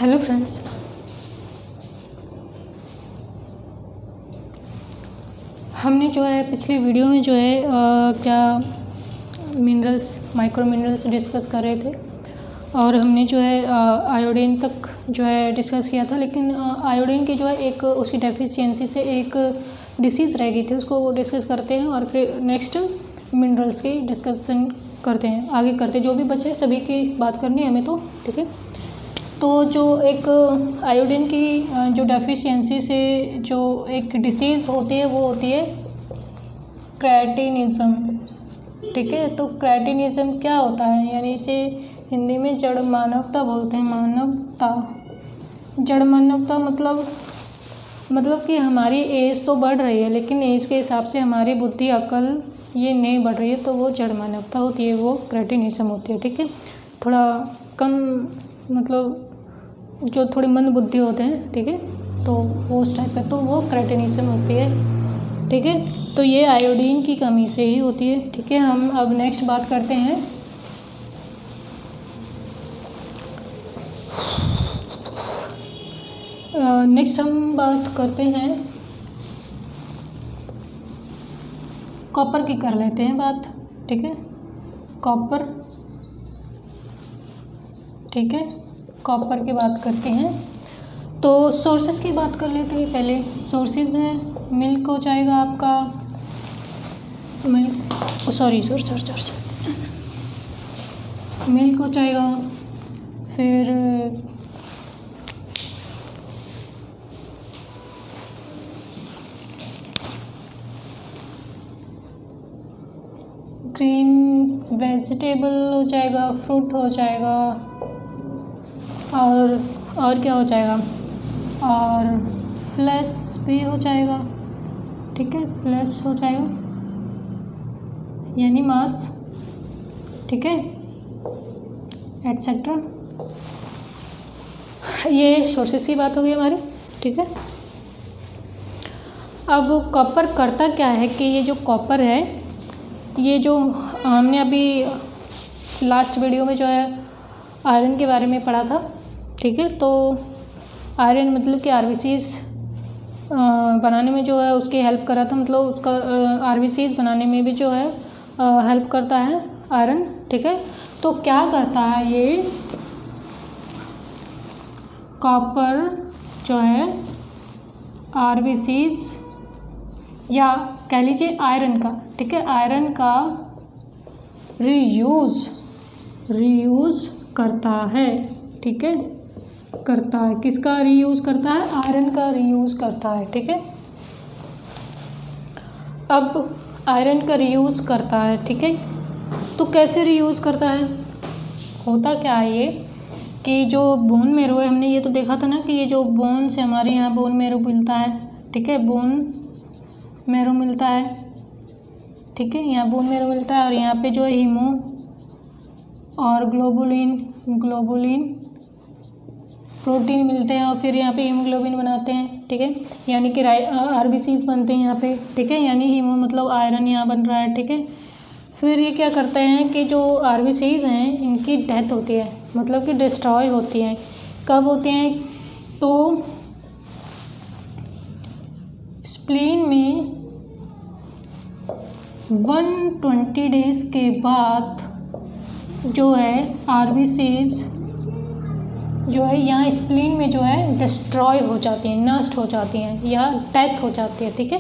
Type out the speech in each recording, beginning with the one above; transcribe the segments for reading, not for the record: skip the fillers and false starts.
Hello friends, हमने जो है पिछली वीडियो में जो है क्या मिनरल्स, माइक्रो मिनरल्स डिस्कस कर रहे थे और हमने जो है आयोडीन तक जो है डिस्कस किया था। लेकिन आयोडीन की जो है एक उसकी डेफिशिएंसी से एक डिसीज़ रह गई थी, उसको डिस्कस करते हैं और फिर नेक्स्ट मिनरल्स की डिस्कशन करते हैं, आगे करते हैं। जो भी बचे सभी की बात करनी है हमें, तो ठीक है। तो जो एक आयोडीन की जो डेफिशिएंसी से जो एक डिसीज़ होती है वो होती है क्रेटिनिज्म, ठीक है। तो क्रेटिनिज्म क्या होता है, यानी इसे हिंदी में जड़ मानवता बोलते हैं। मानवता, जड़ मानवता मतलब कि हमारी एज तो बढ़ रही है लेकिन एज के हिसाब से हमारी बुद्धि अकल ये नहीं बढ़ रही है, तो वो जड़ मानवता होती है, वो क्रेटिनिज्म होती है, ठीक है। थोड़ा कम मतलब जो थोड़ी मंद बुद्धि होते हैं, ठीक है, तो वो उस टाइप का, तो वो क्रेटिनिज्म होती है, ठीक है। तो ये आयोडीन की कमी से ही होती है, ठीक है। हम अब नेक्स्ट बात करते हैं हम बात करते हैं कॉपर की, कर लेते हैं बात, ठीक है। कॉपर, ठीक है, कॉपर की बात करते हैं। तो सोर्सेस की बात कर लेते हैं पहले। सोर्सेज है, मिल्क हो जाएगा आपका, मिल्क हो जाएगा, फिर ग्रीन वेजिटेबल हो जाएगा, फ्रूट हो जाएगा, और क्या हो जाएगा, और फ्लैश भी हो जाएगा, ठीक है, फ्लैश हो जाएगा यानी मांस, ठीक है, एटसेट्रा। ये सोर्सेस की बात होगी हमारी, ठीक है। अब कॉपर करता क्या है कि ये जो कॉपर है, ये जो हमने अभी लास्ट वीडियो में जो है आयरन के बारे में पढ़ा था, ठीक है। तो आयरन मतलब कि आरबीसीज बनाने में जो है उसकी हेल्प कर रहा था, मतलब उसका आरबीसीज बनाने में भी जो है हेल्प करता है आयरन, ठीक है। तो क्या करता है ये कॉपर जो है आरबीसीज, या कह लीजिए आयरन का, ठीक है, आयरन का रीयूज़ करता है, ठीक है, करता है। किसका रीयूज़ करता है? आयरन का रीयूज़ करता है, ठीक है। अब आयरन का रीयूज़ करता है, ठीक है। तो कैसे रीयूज़ करता है, होता क्या है ये कि जो बोन मैरो है, हमने ये तो देखा था ना कि ये जो बोन से हमारे यहाँ बोन मैरो मिलता है, ठीक है, बोन मैरो मिलता है, ठीक है, यहाँ बोन मैरो मिलता है और यहाँ पे जो है हीमो और ग्लोबुलिन प्रोटीन मिलते हैं और फिर यहाँ पे हीमोग्लोबिन बनाते हैं, ठीक है, यानी कि आरबीसीज बनते हैं यहाँ पे, ठीक है, यानी हीमो मतलब आयरन यहाँ बन रहा है, ठीक है। फिर ये क्या करते हैं कि जो आरबीसीज हैं इनकी डेथ होती है, मतलब कि डिस्ट्रॉय होती हैं। कब होती हैं? तो स्प्लीन में 120 डेज के बाद जो है आरबीसीज जो है यहाँ स्प्लीन में जो है डिस्ट्रॉय हो जाती हैं, नष्ट हो जाती हैं या डेथ हो जाती है, ठीक है।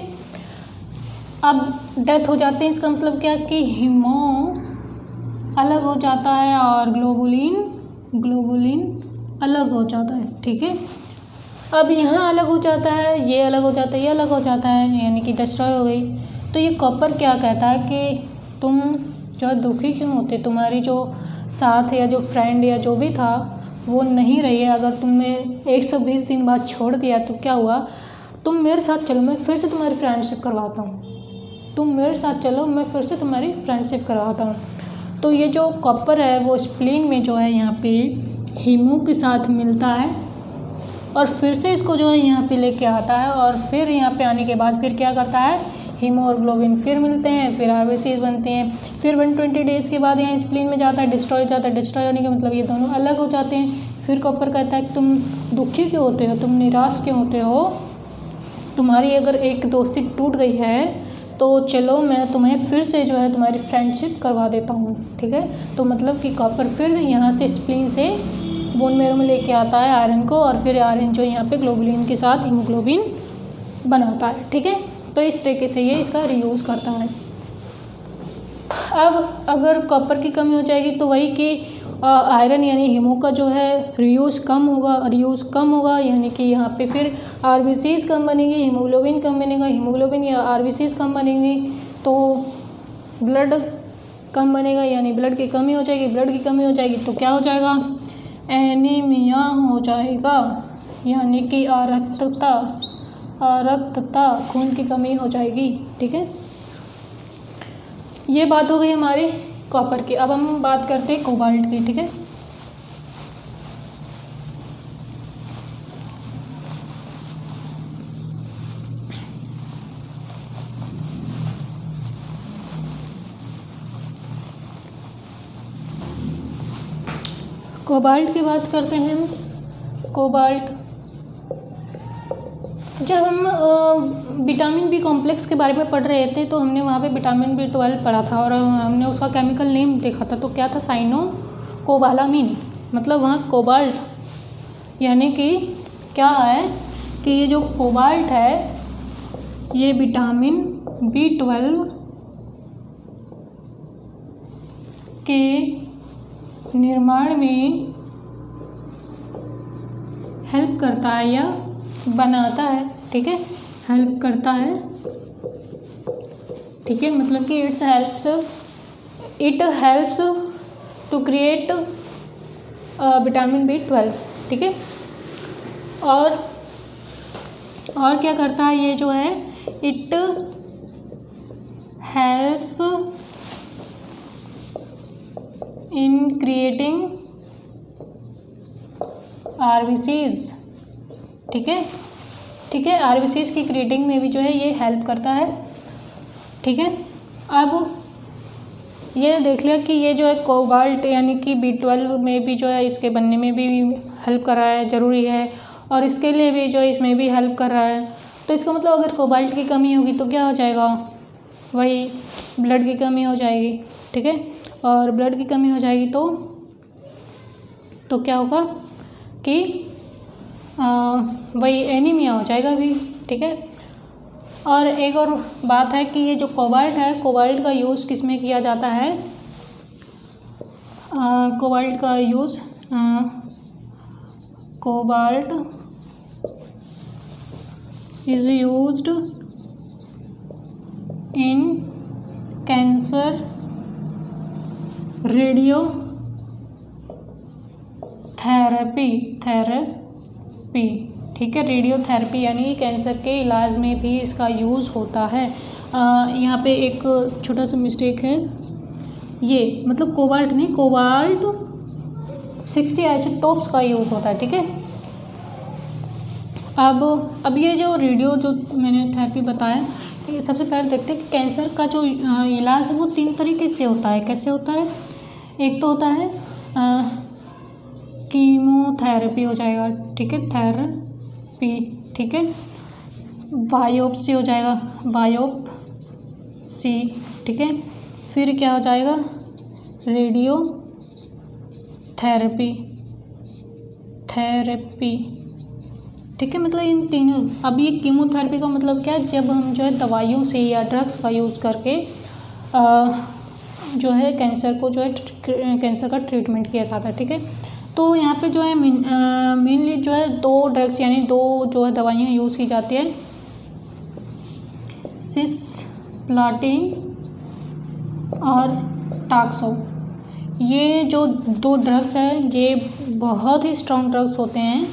अब डेथ हो जाती है, इसका मतलब क्या कि हीमो अलग हो जाता है और ग्लोबुलिन अलग हो जाता है, ठीक है। अब यहाँ अलग हो जाता है, ये अलग हो जाता है, ये अलग हो जाता है, यानी कि डिस्ट्रॉय हो गई। तो ये कॉपर क्या कहता है कि तुम जो है दुखी क्यों होते, तुम्हारी जो साथ या जो फ्रेंड या जो भी था वो नहीं रही है, अगर तुमने 120 दिन बाद छोड़ दिया तो क्या हुआ, तुम मेरे साथ चलो, मैं फिर से तुम्हारी फ्रेंडशिप करवाता हूँ, तुम मेरे साथ चलो, मैं फिर से तुम्हारी फ्रेंडशिप करवाता हूँ। तो ये जो कॉपर है वो स्प्लीन में जो है यहाँ पे हीमो के साथ मिलता है और फिर से इसको जो है यहाँ पे लेके आता है और फिर यहाँ पे आने के बाद फिर क्या करता है, हीमो और ग्लोबिन फिर मिलते हैं, फिर आरबीसीज बनते हैं, फिर 120 डेज़ के बाद यहाँ स्प्लीन में जाता है, डिस्ट्रॉय हो जाता है। डिस्ट्रॉय होने का मतलब ये दोनों अलग हो जाते हैं। फिर कॉपर कहता है कि तुम दुखी क्यों होते हो, तुम निराश क्यों होते हो, तुम्हारी अगर एक दोस्ती टूट गई है तो चलो मैं तुम्हें फिर से जो है तुम्हारी फ्रेंडशिप करवा देता हूँ, ठीक है। तो मतलब कि कॉपर फिर यहाँ से स्प्लीन से बोन मैरो में लेके आता है आयरन को, और फिर आयरन जो यहाँ पे ग्लोबुलिन के साथ हीमोग्लोबिन बनाता है, ठीक है। तो इस तरीके से ये इसका रीयूज़ करता है। अब अगर कॉपर की कमी हो जाएगी तो वही कि आयरन यानी हीमो का जो है रीयूज़ कम होगा, यानी कि यहाँ पे फिर आरबीसीज कम बनेंगी, हीमोग्लोबिन कम बनेगा, हीमोग्लोबिन या आरबीसीज कम बनेंगी तो ब्लड कम बनेगा, यानी ब्लड की कमी हो जाएगी, तो क्या हो जाएगा, एनीमिया हो जाएगा, यानी कि अरक्तता, खून की कमी हो जाएगी, ठीक है। ये बात हो गई हमारी कॉपर की। अब हम बात करते हैं कोबाल्ट की, ठीक है। कोबाल्ट की बात करते हैं हम। कोबाल्ट, जब हम विटामिन बी कॉम्प्लेक्स के बारे में पढ़ रहे थे तो हमने वहाँ पे विटामिन B12 पढ़ा था और हमने उसका केमिकल नेम देखा था, तो क्या था, साइनोकोबालामिन। मतलब वहाँ कोबाल्ट यानी कि क्या है कि ये जो कोबाल्ट है ये विटामिन B12 के निर्माण में हेल्प करता है या बनाता है, ठीक है, हेल्प करता है, ठीक है। मतलब कि it helps to create vitamin B12, ठीक है। और क्या करता है ये जो है, it helps in creating RBCs, ठीक है, आरबीसीज की क्रिएटिंग में भी जो है ये हेल्प करता है, ठीक है। अब ये देख लिया कि ये जो है कोबाल्ट यानी कि B12 में भी जो है इसके बनने में भी हेल्प कर रहा है, ज़रूरी है, और इसके लिए भी जो है इसमें भी हेल्प कर रहा है। तो इसका मतलब अगर कोबाल्ट की कमी होगी तो क्या हो जाएगा, वही ब्लड की कमी हो जाएगी, ठीक है। और ब्लड की कमी हो जाएगी तो क्या होगा कि वही एनीमिया हो जाएगा भी, ठीक है। और एक और बात है कि ये जो कोबाल्ट है, कोबाल्ट का यूज़ किस में किया जाता है, कोबाल्ट का use cobalt is used in cancer radio therapy, ठीक है। रेडियोथेरेपी यानी कैंसर के इलाज में भी इसका यूज़ होता है। यहाँ पे एक छोटा सा मिस्टेक है, ये मतलब कोबाल्ट नहीं, कोबाल्ट 60 आइसोटोप्स का यूज़ होता है, ठीक है। अब ये जो रेडियो जो मैंने थेरेपी बताया, ये सबसे पहले देखते हैं कि कैंसर का जो इलाज है वो 3 तरीके से होता है। कैसे होता है, एक तो होता है कीमोथेरेपी हो जाएगा, ठीक है, थेरेपी, ठीक है। बायोप्सी हो जाएगा, बायोप्सी, ठीक है। फिर क्या हो जाएगा, रेडियो थेरेपी, ठीक है। मतलब इन तीनों। अब ये कीमोथेरेपी का मतलब क्या है, जब हम जो है दवाइयों से या ड्रग्स का यूज़ करके जो है कैंसर को जो है कैंसर का ट्रीटमेंट किया जाता है, ठीक है। तो यहाँ पे जो है मेनली जो है 2 ड्रग्स यानी 2 जो है दवाइयाँ यूज़ की जाती है, सिस्प्लाटिन और टाक्सो। ये जो 2 ड्रग्स हैं ये बहुत ही स्ट्रॉन्ग ड्रग्स होते हैं,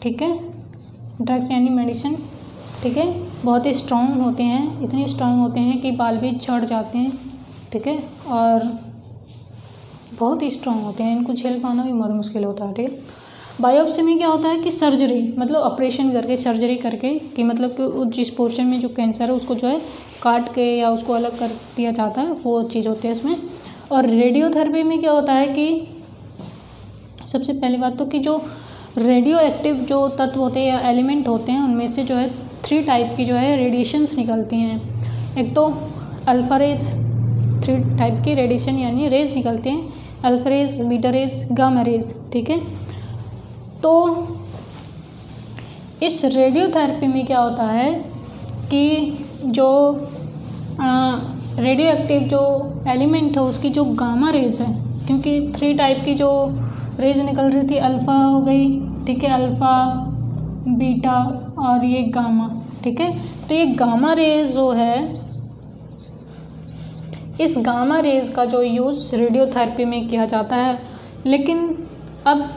ठीक है। ड्रग्स यानी मेडिसिन, ठीक है, बहुत ही स्ट्रॉन्ग होते हैं, इतने स्ट्रॉन्ग होते हैं कि बाल भी झड़ जाते हैं, ठीक है, और बहुत ही स्ट्रॉन्ग होते हैं, इनको झेल पाना भी बहुत मुश्किल होता है, ठीक है। बायोप्सी में क्या होता है कि सर्जरी मतलब ऑपरेशन करके, सर्जरी करके कि मतलब कि जिस पोर्शन में जो कैंसर है उसको जो है काट के या उसको अलग कर दिया जाता है, वो चीज़ होती है इसमें। और रेडियोथेरेपी में क्या होता है कि सबसे पहली बात तो कि जो रेडियो एक्टिव जो तत्व होते हैं या एलिमेंट होते हैं उनमें से जो है 3 टाइप की जो है रेडिएशंस निकलती हैं। एक तो अल्फ़ा रेज, 3 टाइप की रेडिएशन यानी रेज निकलते हैं, alpha rays, beta rays, gamma rays, ठीक है। तो इस रेडियोथेरेपी में क्या होता है कि जो रेडियो एक्टिव जो एलिमेंट है उसकी जो गामा रेज है, क्योंकि 3 टाइप की जो रेज निकल रही थी, अल्फ़ा हो गई, ठीक है, अल्फ़ा, बीटा और ये गामा, ठीक है। तो ये गामा रेज जो है, इस गामा रेज का जो यूज़ रेडियोथेरेपी में किया जाता है। लेकिन अब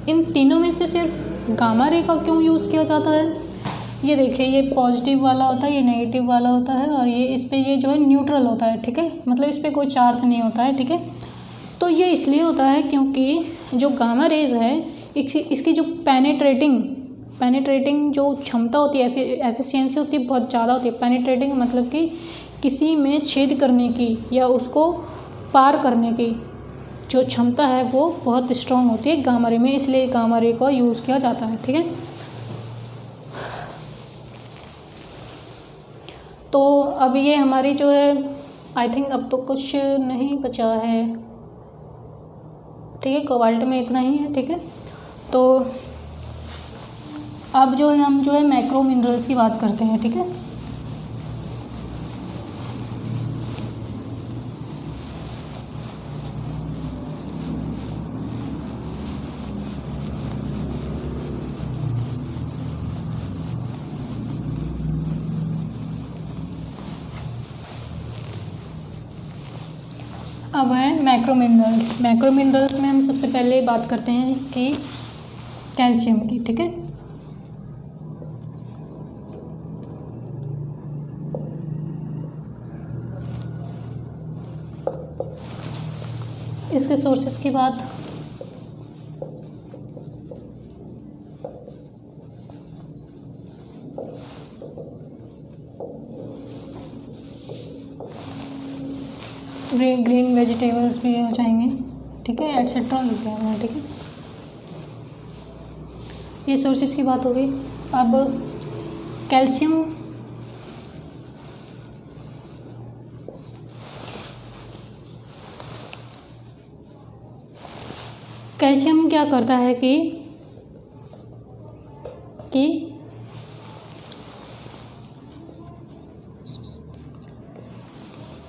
इन तीनों में से सिर्फ गामा रे का क्यों यूज़ किया जाता है? ये देखिए, ये पॉजिटिव वाला होता है, ये नेगेटिव वाला होता है और ये इस पे ये जो है न्यूट्रल होता है, ठीक है, मतलब इस पे कोई चार्ज नहीं होता है, ठीक है। तो ये इसलिए होता है क्योंकि जो गामा रेज है इसकी जो पेनिट्रेटिंग जो क्षमता होती है, एफिशिएंसी होती है, बहुत ज़्यादा होती है। पेनिट्रेटिंग मतलब कि किसी में छेद करने की या उसको पार करने की जो क्षमता है वो बहुत स्ट्रॉन्ग होती है गामा रे में, इसलिए गामा रे का यूज़ किया जाता है, ठीक है। तो अब ये हमारी जो है, आई थिंक अब तो कुछ नहीं बचा है, ठीक है, कोबाल्ट में इतना ही है, ठीक है। तो अब जो है हम जो है मैक्रो मिनरल्स की बात करते हैं, ठीक है। अब है मैक्रो मिनरल्स। मैक्रो मिनरल्स में हम सबसे पहले बात करते हैं कि कैल्शियम की, ठीक है। इसके सोर्सेस की बात, ग्रीन वेजिटेबल्स भी हो जाएंगे, ठीक है, एटसेट्रा लिख दिया है, ठीक है। ये सोर्सेस की बात हो गई। अब कैल्शियम क्या करता है कि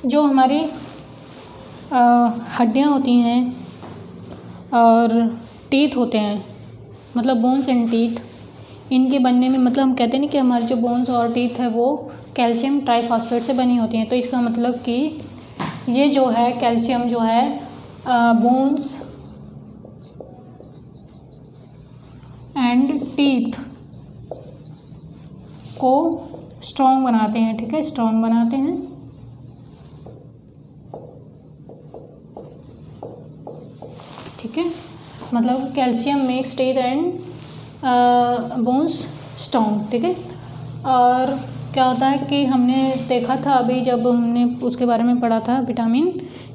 जो हमारी हड्डियाँ होती हैं और टीथ होते हैं, मतलब बोन्स एंड टीथ, इनके बनने में, मतलब हम कहते हैं ना कि हमारे जो बोन्स और टीथ है वो कैल्शियम ट्राइफॉस्फेट से बनी होती हैं। तो इसका मतलब कि ये जो है कैल्शियम जो है बोन्स एंड टीथ को स्ट्रॉन्ग बनाते हैं, ठीक है, स्ट्रॉन्ग बनाते हैं। ठीक है, मतलब calcium makes teeth and bones strong, ठीक है। और क्या होता है कि हमने देखा था अभी जब हमने उसके बारे में पढ़ा था विटामिन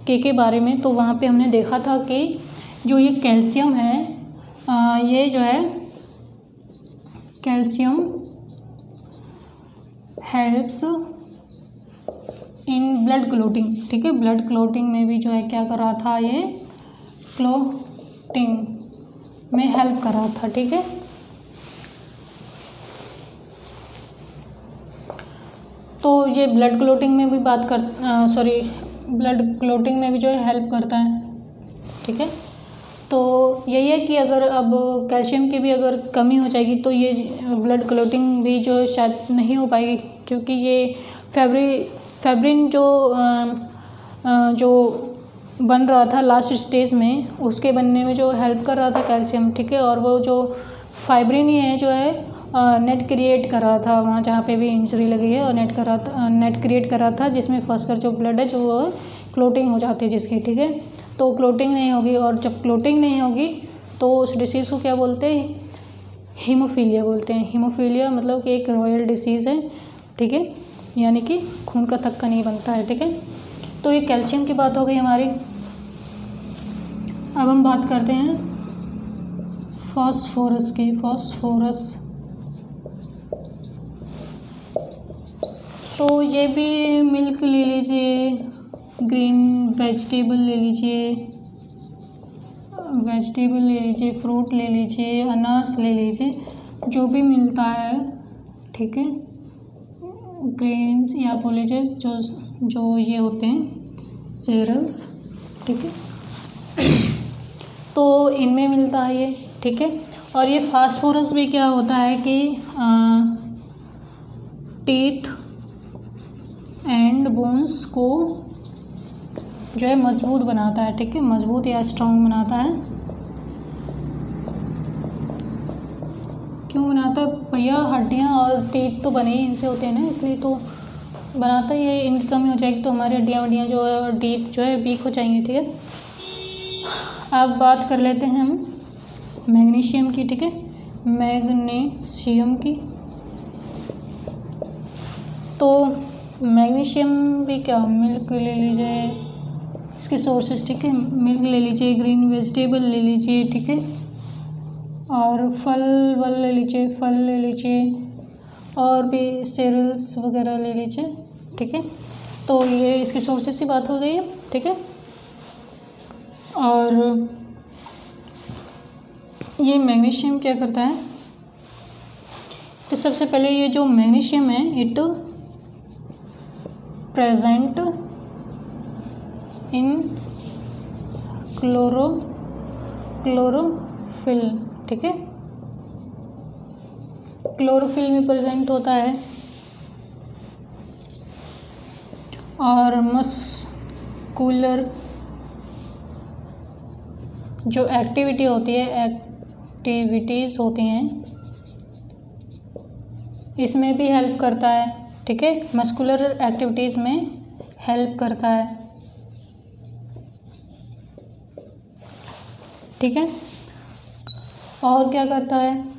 के बारे में, तो वहाँ पे हमने देखा था कि जो ये कैल्शियम है, ये जो है calcium helps in blood clotting, ठीक है। ब्लड क्लोटिंग में भी जो है क्या कर रहा था, ये क्लोटिंग में हेल्प कर रहा था, ठीक है। तो ये ब्लड क्लोटिंग में भी ब्लड क्लोटिंग में भी जो है हेल्प करता है, ठीक है। तो यही है कि अगर अब कैल्शियम की भी अगर कमी हो जाएगी तो ये ब्लड क्लोटिंग भी जो शायद नहीं हो पाएगी, क्योंकि ये फैब्रिन जो बन रहा था लास्ट स्टेज में, उसके बनने में जो हेल्प कर रहा था कैल्शियम, ठीक है। और वो जो फाइब्रिन ही है जो है नेट क्रिएट कर रहा था वहाँ जहाँ पे भी इंजरी लगी है, और नेट क्रिएट कर रहा था जिसमें फंसकर जो ब्लड है जो क्लोटिंग हो जाती है जिसकी, ठीक है। तो क्लोटिंग नहीं होगी, और जब क्लोटिंग नहीं होगी तो उस डिसीज़ को क्या बोलते हैं, हीमोफीलिया बोलते हैं। हीमोफीलिया मतलब कि एक रॉयल डिसीज़ है, ठीक है, यानी कि खून का थक्का नहीं बनता है, ठीक है। तो ये कैल्शियम की बात हो गई हमारी। अब हम बात करते हैं फास्फोरस की, फास्फोरस। तो ये भी मिल्क ले लीजिए, ग्रीन वेजिटेबल ले लीजिए, फ्रूट ले लीजिए, अनाज ले लीजिए, जो भी मिलता है, ठीक है, ग्रेन्स या बोल लीजिए जो ये होते हैं सीरियल्स, ठीक है, तो इनमें मिलता है ये, ठीक है। और ये फास्फोरस भी क्या होता है कि टीथ एंड बोन्स को जो है मजबूत बनाता है, ठीक है, मजबूत या स्ट्रॉन्ग बनाता है। क्यों बनाता है भैया? हड्डियाँ और टीथ तो बने ही इनसे होते हैं ना, इसलिए तो बनाता ही है। इनकी कमी हो जाएगी तो हमारी हड्डियाँ जो है और टीथ जो है वीक हो जाएंगे, ठीक है। अब बात कर लेते हैं हम मैग्नीशियम की, ठीक है, मैग्नीशियम की। तो मैग्नीशियम भी क्या, मिल्क ले लीजिए, इसके सोर्सेज, ठीक है, मिल्क ले लीजिए, ग्रीन वेजिटेबल ले लीजिए, ठीक है, और फल ले लीजिए, और भी सीरियल्स वगैरह ले लीजिए, ठीक है। तो ये इसके सोर्सेज की बात हो गई है, ठीक है। और ये मैग्नीशियम क्या करता है? तो सबसे पहले ये जो मैग्नीशियम है, इट प्रेजेंट इन क्लोरोफिल, ठीक है, क्लोरोफिल में प्रेजेंट होता है। और मस्कुलर जो एक्टिविटीज़ होती हैं इसमें भी हेल्प करता है, ठीक है, मस्कुलर एक्टिविटीज़ में हेल्प करता है, ठीक है। और क्या करता है?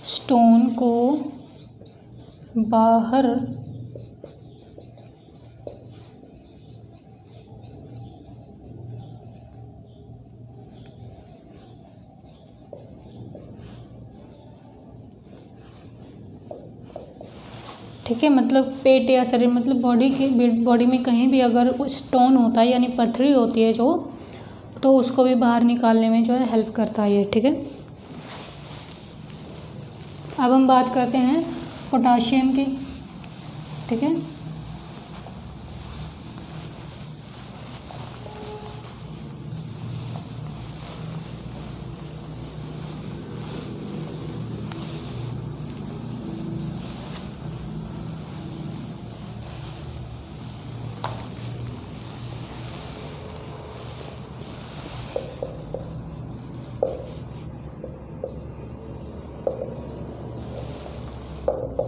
स्टोन को बाहर ठीक है, मतलब पेट या शरीर, मतलब बॉडी में कहीं भी अगर स्टोन होता है यानी पथरी होती है जो, तो उसको भी बाहर निकालने में जो है हेल्प करता है ये, ठीक है। अब हम बात करते हैं पोटाशियम की, ठीक है।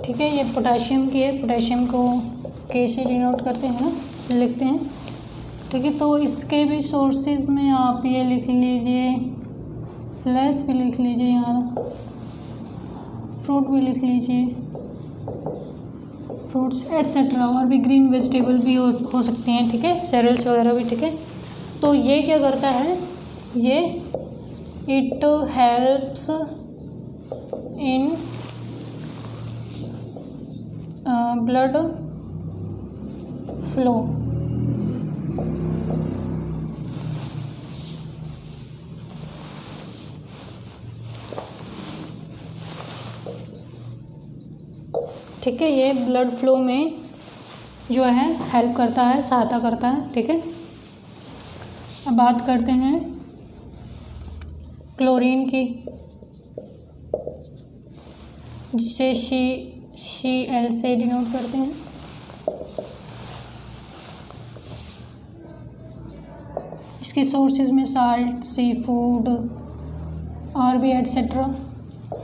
ठीक है, ये पोटाशियम की है, पोटाशियम को के से डिनोट करते हैं ना, लिखते हैं, ठीक है। तो इसके भी सोर्सेज में आप ये लिख लीजिए, फ्लैश भी लिख लीजिए, यहाँ फ्रूट भी लिख लीजिए, फ्रूट्स एट्सेट्रा, और भी ग्रीन वेजिटेबल भी हो सकती हैं, ठीक है, सीरियल्स वगैरह भी, ठीक है। तो ये क्या करता है? ये it helps in blood flow, ठीक है, ये ब्लड फ्लो में जो है हेल्प करता है, सहायता करता है, ठीक है। अब बात करते हैं क्लोरीन की, जिसे Cl से डिनोट करते हैं। इसके सोर्सेज में साल्ट, सी फूड और भी एट्सेट्रा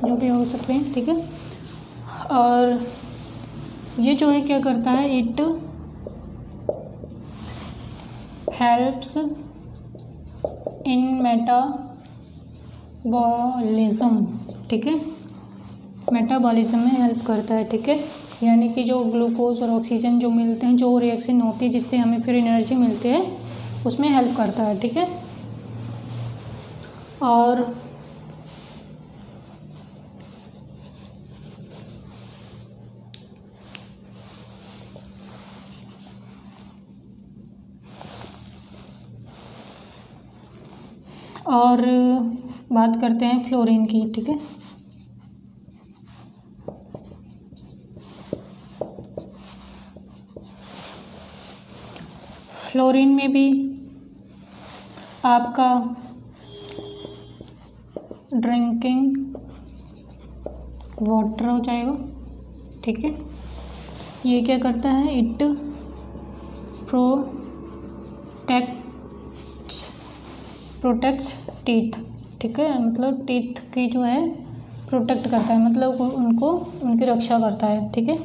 जो भी हो सकते हैं, ठीक है। और ये जो है क्या करता है? इट हेल्प्स इन मेटाबॉलिज्म, ठीक है, मेटाबॉलिज्म में हेल्प करता है, ठीक है, यानी कि जो ग्लूकोज और ऑक्सीजन जो मिलते हैं, जो रिएक्शन होती है जिससे हमें फिर एनर्जी मिलती है, उसमें हेल्प करता है, ठीक है। और बात करते हैं फ्लोरीन की, ठीक है। फ्लोरीन में भी आपका ड्रिंकिंग वाटर हो जाएगा, ठीक है। ये क्या करता है, इट प्रोटेक्ट्स टीथ, ठीक है, मतलब टीथ की जो है प्रोटेक्ट करता है, मतलब उनकी रक्षा करता है, ठीक है।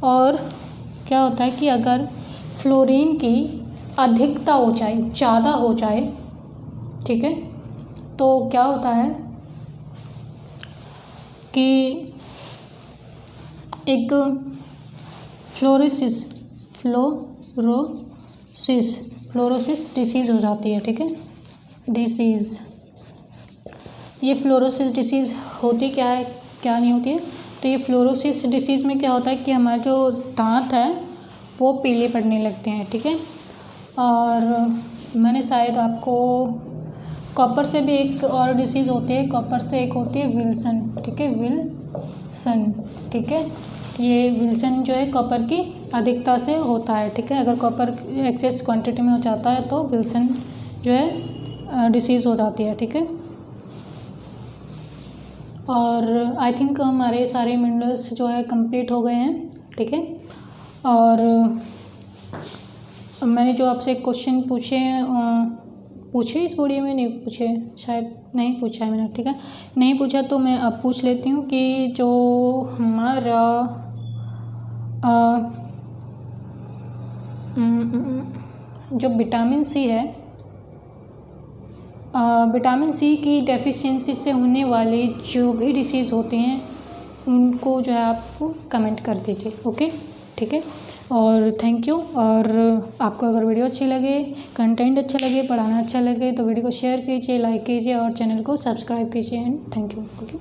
और क्या होता है कि अगर फ्लोरीन की अधिकता हो जाए, ज़्यादा हो जाए, ठीक है, तो क्या होता है कि एक फ्लोरोसिस डिसीज़ हो जाती है, ठीक है, डिसीज़। ये फ्लोरोसिस डिसीज़ होती क्या है, क्या नहीं होती है, तो ये फ्लोरोसिस डिसीज़ में क्या होता है कि हमारे जो दांत है वो पीले पड़ने लगते हैं, ठीक है। और मैंने शायद आपको कॉपर से भी एक और डिसीज़ होती है, कॉपर से एक होती है विल्सन, ठीक है, विल्सन, ठीक है। ये विल्सन जो है कॉपर की अधिकता से होता है, ठीक है। अगर कॉपर एक्सेस क्वांटिटी में हो जाता है तो विल्सन जो है डिसीज़ हो जाती है, ठीक है। और आई थिंक हमारे सारे मिनरल्स जो है कंप्लीट हो गए हैं, ठीक है। और मैंने जो आपसे क्वेश्चन पूछे इस वीडियो में, नहीं पूछे, शायद नहीं पूछा है मैंने, ठीक है, नहीं पूछा तो मैं अब पूछ लेती हूँ कि जो हमारा जो विटामिन सी है, विटामिन सी की डेफिशिएंसी से होने वाले जो भी डिसीज़ होते हैं उनको जो है आप कमेंट कर दीजिए, ओके, ठीक है। और थैंक यू। और आपको अगर वीडियो अच्छी लगे, कंटेंट अच्छा लगे, पढ़ाना अच्छा लगे तो वीडियो को शेयर कीजिए, लाइक कीजिए और चैनल को सब्सक्राइब कीजिए। And thank you, okay.